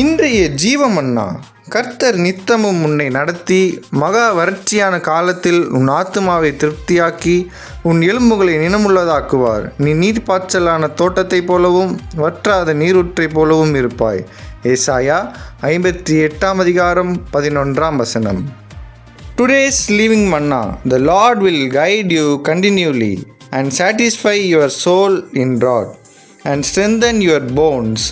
இன்றைய ஜீவமன்னா. கர்த்தர் நித்தமும் உன்னை நடத்தி மகா வறட்சியான காலத்தில் உன் ஆத்துமாவை திருப்தியாக்கி உன் எலும்புகளை நினமுள்ளதாக்குவார். நீ நீர்ப்பாய்ச்சலான தோட்டத்தைப் போலவும் வற்றாத நீரூற்றை போலவும் இருப்பாய். ஏசாயா 58:11. Today's living manna. The Lord will guide you continually and satisfy your soul in drought and strengthen your bones.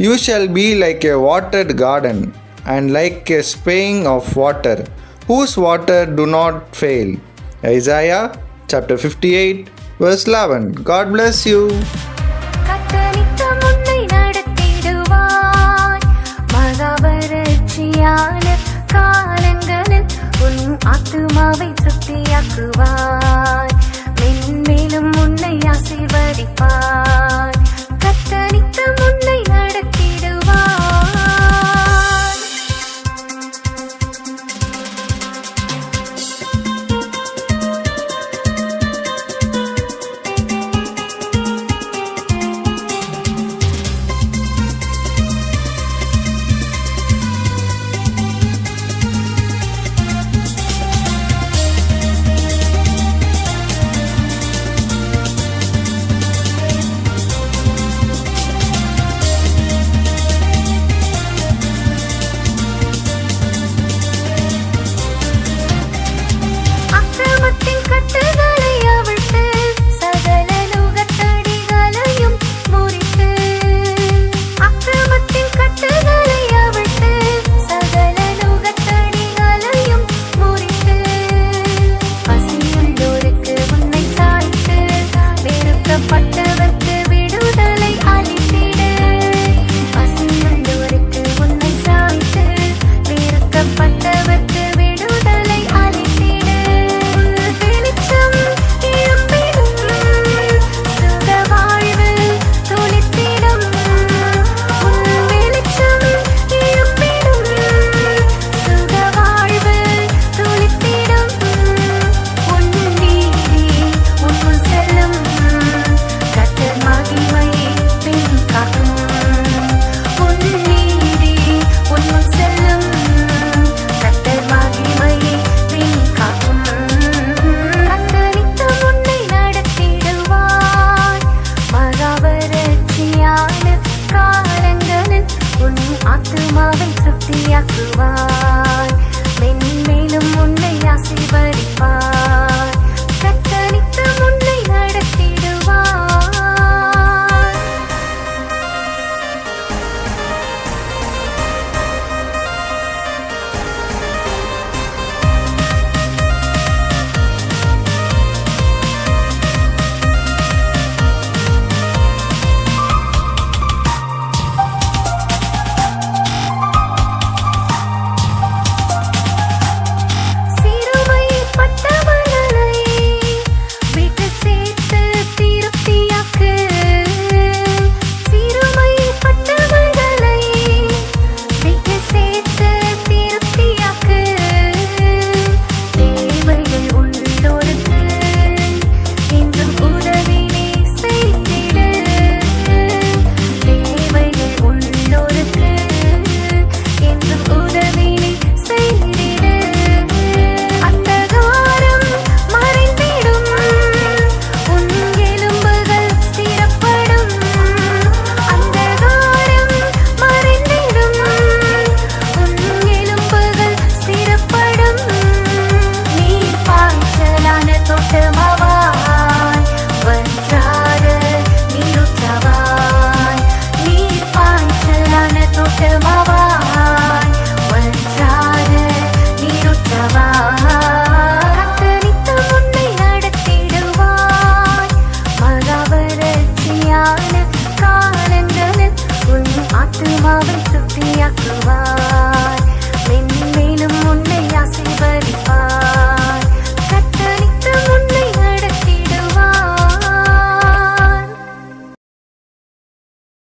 You shall be like a watered garden and like a spring of water, whose water do not fail. Isaiah chapter 58:11. God bless you. காலங்களில் உன் ஆத்துமாவை திருப்தியாக்குவார்.